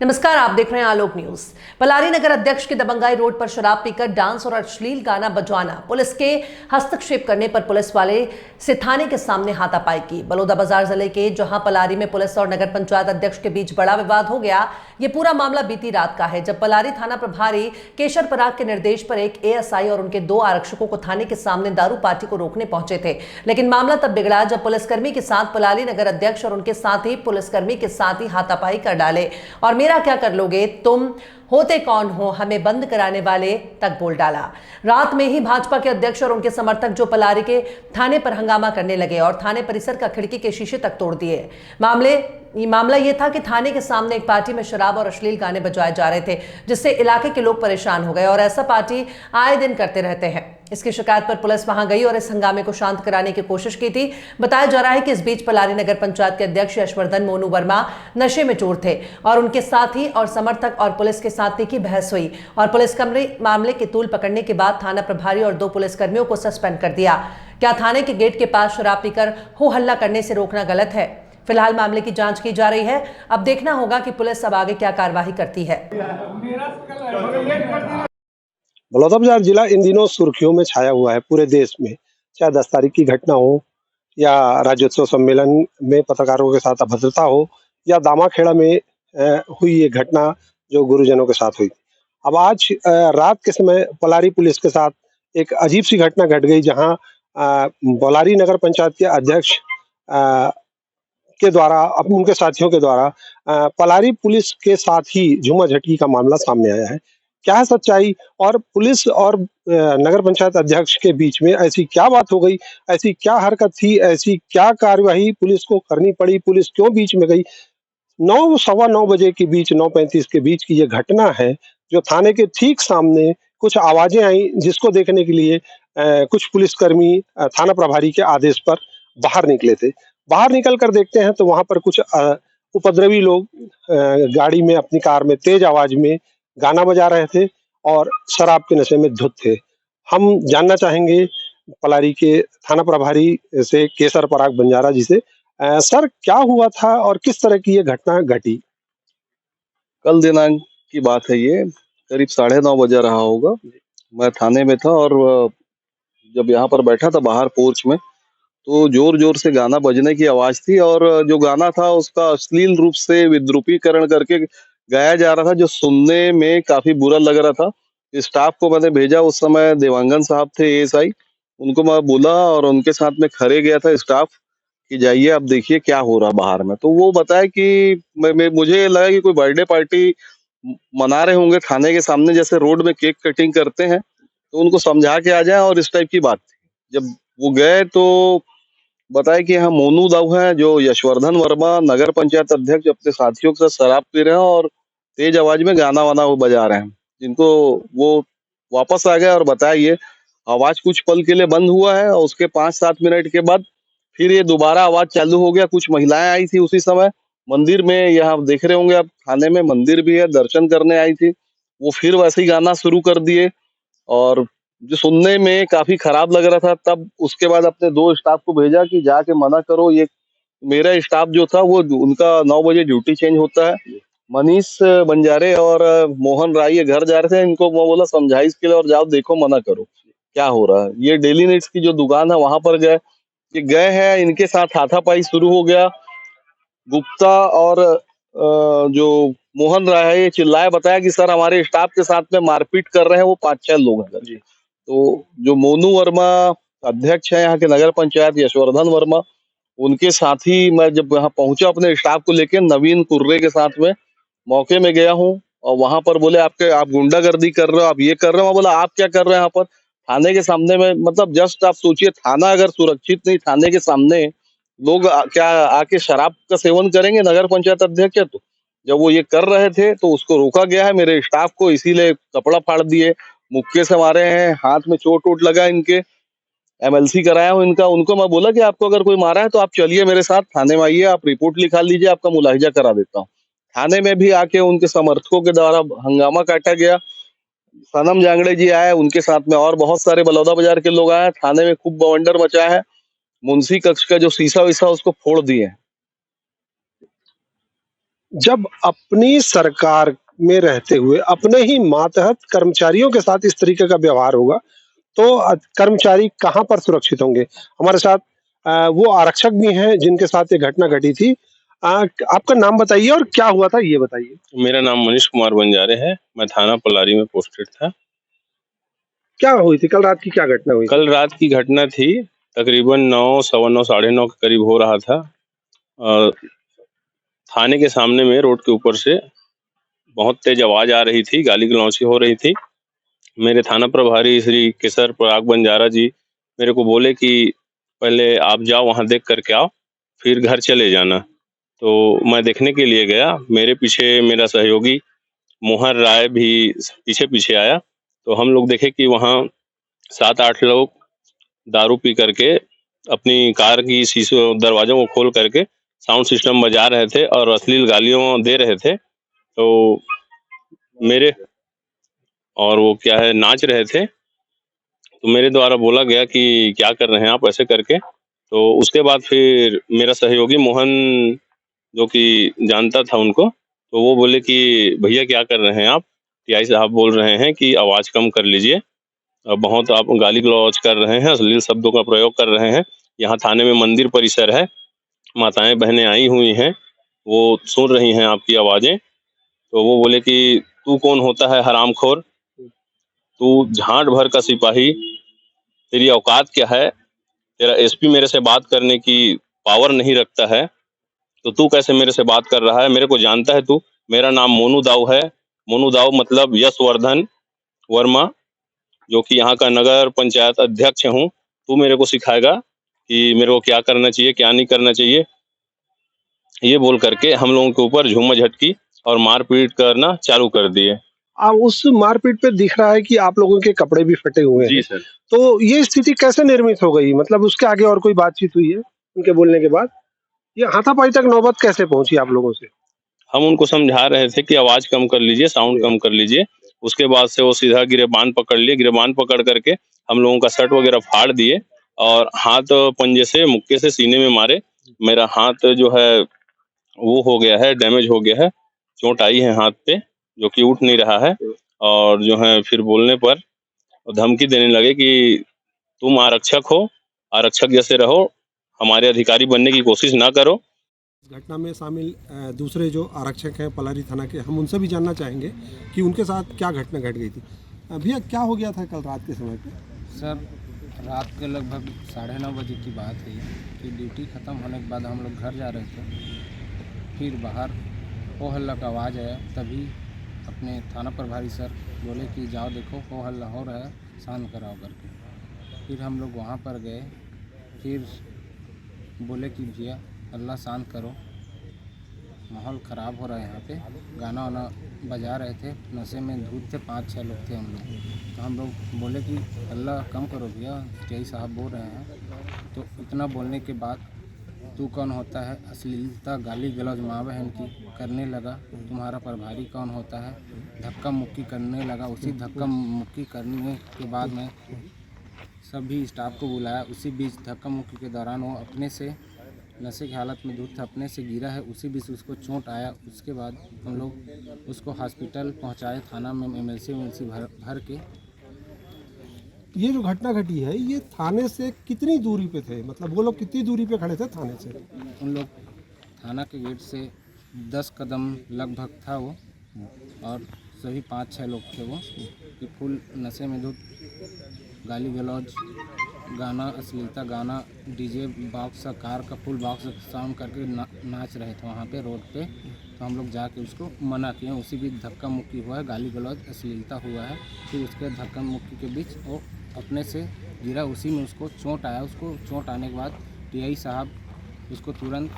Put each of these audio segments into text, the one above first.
नमस्कार, आप देख रहे हैं आलोक न्यूज। पलारी नगर अध्यक्ष की दबंगाई रोड पर शराब पीकर डांस और अश्लील गाना बजवाना, पुलिस के हस्तक्षेप करने पर पुलिस वाले से थाने के सामने हाथापाई की। बलौदाबाजार जिले के जहां पलारी में पुलिस और नगर पंचायत अध्यक्ष के बीच बड़ा विवाद हो गया। ये पूरा मामला बीती रात का है, जब पलारी थाना प्रभारी केशर पराग के निर्देश पर एक एएसआई और उनके 2 आरक्षकों को थाने के सामने दारू पार्टी को रोकने पहुंचे थे। लेकिन मामला तब बिगड़ा जब पुलिसकर्मी के साथ पलारी नगर अध्यक्ष और उनके साथ ही पुलिसकर्मी के साथ ही हाथापाई कर डाले और मेरा क्या कर लोगे, तुम होते कौन हो, हमें बंद कराने वाले तक बोल डाला। रात में ही भाजपा के अध्यक्ष और उनके समर्थक जो पलारी के थाने पर हंगामा करने लगे और थाने परिसर का खिड़की के शीशे तक तोड़ दिए। मामला यह था कि थाने के सामने एक पार्टी में शराब और अश्लील गाने बजाए जा रहे थे, जिससे इलाके के लोग परेशान हो गए और ऐसा पार्टी आए दिन करते रहते हैं। इसकी शिकायत पर पुलिस वहां गई और इस हंगामे को शांत कराने की कोशिश की थी। बताया जा रहा है कि इस बीच पलारी नगर पंचायत के अध्यक्ष यशवर्धन मोनू वर्मा नशे में चूर थे और उनके साथी और समर्थक और पुलिस के साथ तीखी बहस हुई और पुलिस मामले की तूल पकड़ने के बाद थाना प्रभारी और 2 पुलिसकर्मियों को सस्पेंड कर दिया। क्या थाने के गेट के पास शराब पीकर हो हल्ला करने से रोकना गलत है? फिलहाल मामले की जांच की जा रही है। अब देखना होगा कि पुलिस अब आगे क्या कार्रवाई करती है। बलौदाबाजार जिला इन दिनों सुर्खियों में छाया हुआ है पूरे देश में, चाहे 10 तारीख की घटना हो या राज्योत्सव सम्मेलन में पत्रकारों के साथ अभद्रता हो या दामाखेड़ा में हुई ये घटना जो गुरुजनों के साथ हुई। अब आज रात के समय पलारी पुलिस के साथ एक अजीब सी घटना घट गई, जहां पलारी नगर पंचायत के अध्यक्ष के द्वारा उनके साथियों के द्वारा पलारी पुलिस के साथ ही झूमाझटकी का मामला सामने आया है। क्या है सच्चाई और पुलिस और नगर पंचायत अध्यक्ष के बीच में ऐसी क्या बात हो गई, ऐसी क्या हरकत थी, ऐसी क्या कार्यवाही पुलिस को करनी पड़ी, पुलिस क्यों बीच में गई? 9 सवा 9 बजे के बीच 9:35 के बीच की ये घटना है, जो थाने के ठीक सामने कुछ आवाजें आई, जिसको देखने के लिए कुछ पुलिसकर्मी थाना प्रभारी के आदेश पर बाहर निकले थे। बाहर निकल कर देखते हैं तो वहां पर कुछ उपद्रवी लोग गाड़ी में अपनी कार में तेज आवाज में गाना बजा रहे थे और शराब के नशे में धुत थे। हम जानना चाहेंगे पलारी के थाना प्रभारी से केशर पराग बंजारा जी से, सर क्या हुआ था और किस तरह की ये घटना घटी? कल दिनांक की बात है, ये करीब 9:30 बजे रहा होगा। मैं थाने में था और जब यहाँ पर बैठा था बाहर पोर्च में, तो जोर जोर से गाना बजने की आवाज थी और जो गाना था उसका अश्लील रूप से विद्रूपीकरण करके गाया जा रहा था, जो सुनने में काफी बुरा लग रहा था। स्टाफ को मैंने भेजा, उस समय देवांगन साहब थे एएसआई, उनको मैं बोला और उनके साथ में खड़े गया था स्टाफ कि जाइए आप देखिए क्या हो रहा बाहर में। तो वो बताया कि मुझे लगा कि कोई बर्थडे पार्टी मना रहे होंगे थाने के सामने, जैसे रोड में केक कटिंग करते हैं, तो उनको समझा के आ जाए और इस टाइप की बात थी। जब वो गए तो बताया कि यहाँ मोनू दाऊ हैं, जो यशवर्धन वर्मा नगर पंचायत अध्यक्ष अपने साथियों के साथ शराब पी रहे हैं और तेज आवाज में गाना वाना वो बजा रहे हैं, जिनको वो वापस आ गए और बताया ये आवाज कुछ पल के लिए बंद हुआ है और उसके 5-7 मिनट के बाद फिर ये दोबारा आवाज चालू हो गया। कुछ महिलाएं आई थी उसी समय मंदिर में, यहाँ देख रहे होंगे आप थाने में मंदिर भी है, दर्शन करने आई थी, वो फिर वैसे ही गाना शुरू कर दिए और जो सुनने में काफी खराब लग रहा था। तब उसके बाद अपने 2 स्टाफ को भेजा कि जाके मना करो। ये मेरा स्टाफ जो था वो उनका 9 बजे ड्यूटी चेंज होता है। मनीष बंजारे और मोहन राय ये घर जा रहे थे, इनको मैं बोला समझाइश के लिए और जाओ देखो मना करो क्या हो रहा है। ये डेली नीड्स की जो दुकान है वहां पर गए, ये गए हैं, इनके साथ हाथापाई शुरू हो गया। गुप्ता और जो मोहन राय है ये चिल्लाए, बताया कि सर हमारे स्टाफ के साथ में मारपीट कर रहे हैं, वो 5-6 लोग हैं जी। तो जो मोनू वर्मा अध्यक्ष है यहाँ के नगर पंचायत, यशवर्धन वर्मा, उनके साथ ही मैं जब यहाँ पहुंचा अपने स्टाफ को लेके नवीन कुर्रे के साथ में मौके में गया हूँ और वहां पर बोले आप गुंडागर्दी कर रहे हो, आप ये कर रहे हो। मैं बोला आप क्या कर रहे हैं यहाँ पर थाने के सामने में? मतलब जस्ट आप सोचिए, थाना अगर सुरक्षित नहीं, थाने के सामने लोग क्या आके शराब का सेवन करेंगे नगर पंचायत अध्यक्ष है? तो जब वो ये कर रहे थे तो उसको रोका गया है, मेरे स्टाफ को इसीलिए कपड़ा फाड़ दिए, मुक्के से मारे हैं, हाथ में चोट वोट लगा, इनके एमएलसी कराया हूँ इनका। उनको मैं बोला कि आपको अगर कोई मारा है तो आप चलिए मेरे साथ थाने में आइए, आप रिपोर्ट लिखा लीजिए, आपका मुलाहिजा करा देता हूँ। थाने में भी आके उनके समर्थकों के द्वारा हंगामा काटा गया। सनम जांगड़े जी आए, उनके साथ में और बहुत सारे बलौदाबाजार के लोग आए, थाने में खूब बवंडर मचा है। मुंशी कक्ष का जो शीशा वीसा उसको फोड़ दिए। जब अपनी सरकार में रहते हुए अपने ही मातहत कर्मचारियों के साथ इस तरीके का व्यवहार होगा, तो कर्मचारी कहाँ पर सुरक्षित होंगे? हमारे साथ वो आरक्षक भी हैं जिनके साथ ये घटना घटी थी। आपका नाम बताइए और क्या हुआ था ये बताइए? मेरा नाम मनीष कुमार बंजारे है। मैं थाना पलारी में पोस्टेड था। क्या हुई थी? कल रात की क्या घटना हुई थी? कल रात की घटना थी, तकरीबन 9, सवा 9, साढ़े 9 के करीब हो रहा था। अ, थाने के सामने में रोड के ऊपर से बहुत तेज आवाज़ आ रही थी, गाली-गलौच हो रही थी। मेरे थाना प्रभारी श्री केसर पराग बंजारा जी मेरे को बोले कि पहले आप जाओ वहाँ देख कर के आओ, फिर घर चले जाना। तो मैं देखने के लिए गया। मेरे पीछे मेरा सहयोगी मोहन राय भी पीछे-पीछे आया। तो हम लोग देखे कि वहाँ 7-8 लोग दारू पी करके अपनी कार की शीशों दरवाज़ों को खोल करके साउंड सिस्टम बजा रहे थे और अश्लील गालियों दे रहे थे। तो मेरे और वो क्या है नाच रहे थे। तो मेरे द्वारा बोला गया कि क्या कर रहे हैं आप ऐसे करके। तो उसके बाद फिर मेरा सहयोगी मोहन जो कि जानता था उनको, तो वो बोले कि भैया क्या कर रहे हैं आप? टीआई साहब बोल रहे हैं कि आवाज़ कम कर लीजिए। बहुत आप गाली-गलौच कर रहे हैं, अश्लील शब्दों का प्रयोग कर रहे हैं। यहाँ थाने में मंदिर परिसर है, माताएँ बहनें आई हुई हैं, वो सुन रही हैं आपकी आवाज़ें। तो वो बोले कि तू कौन होता है हरामखोर? तू झांट भर का सिपाही, तेरी औकात क्या है? तेरा एसपी मेरे से बात करने की पावर नहीं रखता है, तो तू कैसे मेरे से बात कर रहा है? मेरे को जानता है तू? मेरा नाम मोनू दाऊ है। मोनू दाऊ मतलब यशवर्धन वर्मा, जो कि यहाँ का नगर पंचायत अध्यक्ष हूँ। तू मेरे को सिखाएगा कि मेरे को क्या करना चाहिए, क्या नहीं करना चाहिए। ये बोल करके हम लोगों के ऊपर झूमा-झटकी और मारपीट करना चालू कर दिए। उस मारपीट पे दिख रहा है कि आप लोगों के कपड़े भी फटे हुए जी हैं। सर। तो ये स्थिति कैसे निर्मित हो गई? मतलब उसके आगे और कोई बातचीत हुई है उनके बोलने के बाद? ये हाथापाई तक नौबत कैसे पहुंची आप लोगों से? हम उनको समझा रहे थे कि आवाज़ कम कर लीजिए, साउंड कम कर लीजिए। उसके बाद से वो सीधा गिरेबान पकड़ लिए। गिरेबान पकड़ करके हम लोगों का शर्ट वगैरह फाड़ दिए और हाथ पंजे से, मुक्के से सीने में मारे। मेरा हाथ जो है वो हो गया है, डैमेज हो गया है। चोट आई है हाथ पे, जो कि उठ नहीं रहा है। और जो है फिर बोलने पर धमकी देने लगे कि तुम आरक्षक हो, आरक्षक जैसे रहो, हमारे अधिकारी बनने की कोशिश ना करो। इस घटना में शामिल दूसरे जो आरक्षक हैं पलारी थाना के, हम उनसे भी जानना चाहेंगे कि उनके साथ क्या घटना घट गई थी। भैया क्या हो गया था कल रात के समय पे? सर, रात के लगभग 9:30 बजे की बात है कि ड्यूटी ख़त्म होने के बाद हम लोग घर जा रहे थे। फिर बाहर हो हल्ला का आवाज़ आया, तभी अपने थाना प्रभारी सर बोले कि जाओ देखो हो हल्ला हो रहा है, शांत कराओ करके। फिर हम लोग वहाँ पर गए। फिर बोले कि भैया हल्ला शांत करो, माहौल ख़राब हो रहा है यहाँ पे। गाना वाना बजा रहे थे, नशे में धूत थे, 5-6 लोग थे हम लोग। तो हम लोग बोले कि हल्ला कम करो भैया, टीआई साहब बोल रहे हैं। तो इतना बोलने के बाद तू कौन होता है, अश्लीलता गाली गलौज माँ बहन की करने लगा। तुम्हारा प्रभारी कौन होता है, धक्का मुक्की करने लगा। उसी धक्का मुक्की करने के बाद में सभी स्टाफ को बुलाया। उसी बीच धक्का मुक्की के दौरान वो अपने से नशे की हालत में धूत था, अपने से गिरा है। उसी बीच उसको चोट आया। उसके बाद हम लोग उसको हॉस्पिटल पहुंचाए, थाना में एमएलसी भर के। ये जो घटना घटी है ये थाने से कितनी दूरी पे थे? मतलब वो लोग कितनी दूरी पे खड़े थे थाने से? उन लोग थाना के गेट से 10 कदम लगभग था वो, और सभी 5-6 लोग थे वो कि फुल नशे में धुत, गाली गलौज, गाना अश्लीलता गाना, डीजे बॉक्स कार का फुल बॉक्स साउंड करके नाच रहे थे वहाँ पे रोड पे। तो हम लोग जाके उसको मना किए। उसी बीच धक्का मुक्की हुआ है, गाली गलौज अश्लीलता हुआ है। फिर उसके धक्का मुक्की के बीच वो अपने से गिरा, उसी में उसको चोट आया। उसको चोट आने के बाद टीआई साहब उसको तुरंत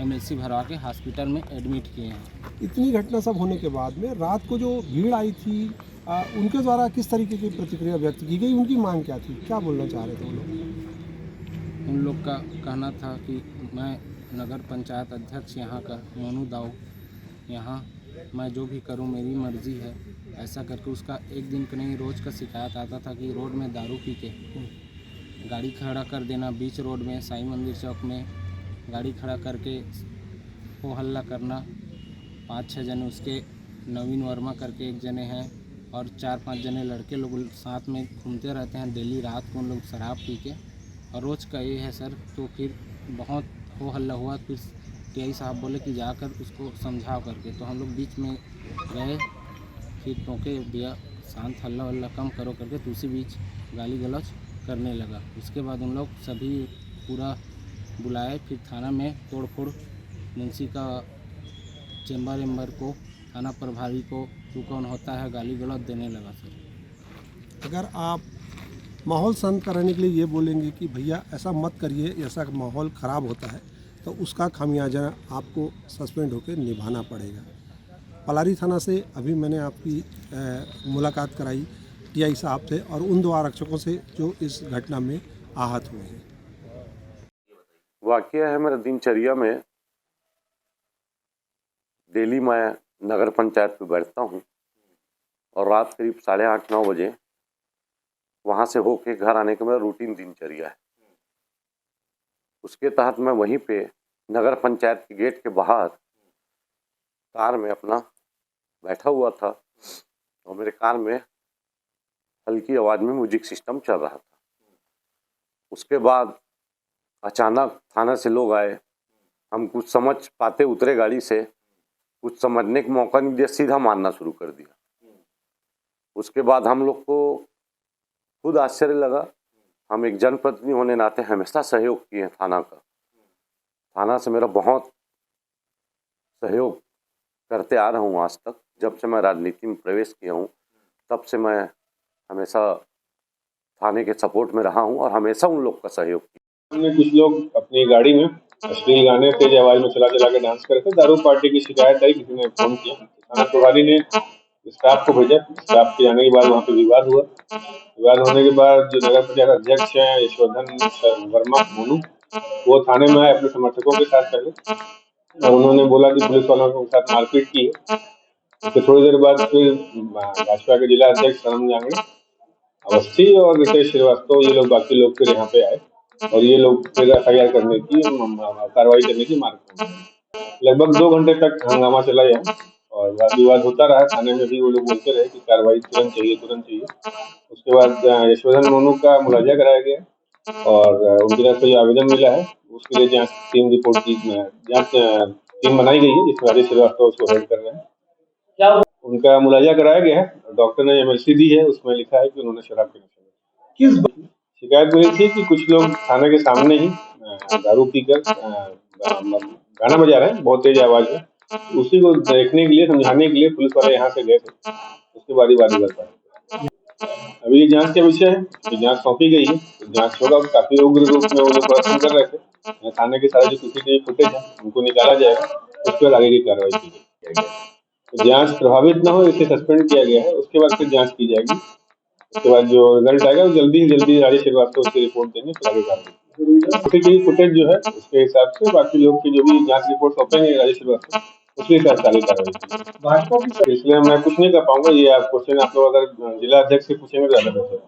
एमएलसी भरवा के हॉस्पिटल में एडमिट किए हैं। इतनी घटना सब होने के बाद में रात को जो भीड़ आई थी उनके द्वारा किस तरीके की प्रतिक्रिया व्यक्त की गई? उनकी मांग क्या थी, क्या बोलना चाह रहे थे वो लोग? उन लोग का कहना था कि मैं नगर पंचायत अध्यक्ष यहाँ का मोनू दाऊ, यहाँ मैं जो भी करूँ मेरी मर्ज़ी है, ऐसा करके। उसका एक दिन का नहीं, रोज़ का शिकायत आता था कि रोड में दारू पी के गाड़ी खड़ा कर देना, बीच रोड में साईं मंदिर चौक में गाड़ी खड़ा करके हो हल्ला करना, 5-6 जने उसके नवीन वर्मा करके एक जने हैं और 4-5 जने लड़के लोग साथ में घूमते रहते हैं डेली रात को उन लोग शराब पी के और रोज़ का ये है सर। तो फिर बहुत हो हल्ला हुआ, फिर टीआई साहब बोले कि जाकर उसको समझाओ करके, तो हम लोग बीच में गए, फिर टोके भैया शांत, हल्ला वल्ला कम करो करके, तो उसी बीच गाली गलौज करने लगा। उसके बाद उन लोग सभी पूरा बुलाए, फिर थाना में तोड़ फोड़, मुंशी का चेम्बर वेम्बर को, थाना प्रभारी को, तू कौन होता है, गाली गलौज देने लगा सर। अगर आप माहौल शांत कराने के लिए ये बोलेंगे कि भैया ऐसा मत करिए, ऐसा माहौल ख़राब होता है, तो उसका खामियाजा आपको सस्पेंड होकर निभाना पड़ेगा। पलारी थाना से अभी मैंने आपकी मुलाकात कराई टीआई साहब से और उन 2 आरक्षकों से जो इस घटना में आहत हुए हैं। वाकया है मेरा दिनचर्या में, डेली मैं नगर पंचायत पे बैठता हूँ और रात करीब 8:30-9 बजे वहाँ से होके घर आने का मेरा रूटीन दिनचर्या है। उसके तहत मैं वहीं पे नगर पंचायत के गेट के बाहर कार में अपना बैठा हुआ था और मेरे कार में हल्की आवाज़ में म्यूजिक सिस्टम चल रहा था। उसके बाद अचानक थाना से लोग आए, हम कुछ समझ पाते उतरे गाड़ी से, कुछ समझने का मौका नहीं दिया, सीधा मारना शुरू कर दिया। उसके बाद हम लोग को खुद आश्चर्य लगा। हम एक जनप्रतिनिधि होने नाते हमेशा सहयोग किए हैं थाना का। थाना से मेरा बहुत सहयोग करते आ रहा हूँ आज तक। जब से मैं राजनीति में प्रवेश किया हूँ तब से मैं हमेशा थाने के सपोर्ट में रहा हूँ और हमेशा उन लोग का सहयोग किया। कुछ लोग अपनी गाड़ी में अश्लील गाने तेज आवाज में चला चला के डांस कर रहे थे। दारू पार्टी की शिकायत आई, किसी ने फोन किया, थाना प्रभारी ने स्टाफ को भेजा। स्टाफ के जाने के बाद वहाँ पे विवाद हुआ। विवाद होने के बाद जो नगर पंचायत अध्यक्ष हैं यशवर्धन वर्मा मोनू, वो थाने में आए अपने समर्थकों के साथ पहले, और उन्होंने बोला कि पुलिस वालों के साथ मारपीट की है। उसके थोड़ी देर बाद फिर भाजपा के जिला अध्यक्ष सरम जांगड़े, अवस्थी और रितेश श्रीवास्तव, ये लोग बाकी लोग फिर यहाँ पे आए और ये लोग फिर FIR करने की, कार्रवाई करने की मांग की। लगभग 2 घंटे तक हंगामा चला यहाँ और वाद विवाद होता रहा। थाने में भी वो लोग बोलते रहे कि कार्रवाई तुरंत चाहिए, तुरंत चाहिए। उसके बाद यशवर्धन मोनू का मुलाजा कराया गया और उनकी तरफ से जो आवेदन मिला है उसके लिए जांच टीम रिपोर्ट की जांच टीम बनाई गई है, जिसमें राजेश श्रीवास्तव उसको हेड कर रहे हैं। उनका मुलाजा कराया गया है। डॉक्टर ने MLC दी है, उसमें लिखा है कि उन्होंने शराब के नशे में। किस शिकायत मिली थी कि कुछ लोग थाने के सामने ही दारू पीकर गाना बजा रहे हैं बहुत तेज आवाज में। उसी को देखने के लिए, समझाने के लिए पुलिस वाले यहाँ से गए थे। उसके बाद ही बात हुआ। अभी ये जांच का विषय है, ये जांच सौंपी गई है, तो जांच होगा। काफी उग्र रूप में वो लोग प्रदर्शन कर रहे थे। थाने के सारे जो CCTV फुटेज है उनको निकाला जाएगा, उसके बाद आगे की कार्रवाई की जाएगी। तो जांच प्रभावित न हो इसे सस्पेंड किया गया है। उसके बाद फिर जांच की जाएगी। उसके बाद जो रिजल्ट आएगा वो जल्दी से जल्दी राजेश श्रीवास्तव उसकी रिपोर्ट देंगे, फिर आगे कार्रवाई। CCTV फुटेज जो है उसके हिसाब से बाकी लोग की जो भी जांच रिपोर्ट सौंपेंगे राजेश श्रीवास्तव, उसके हिसाब से आगे कार्रवाई। इसलिए मैं कुछ नहीं कर पाऊंगा। ये आप क्वेश्चन आप लोग अगर जिला अध्यक्ष से पूछेंगे तो ज्यादा बेहतर है।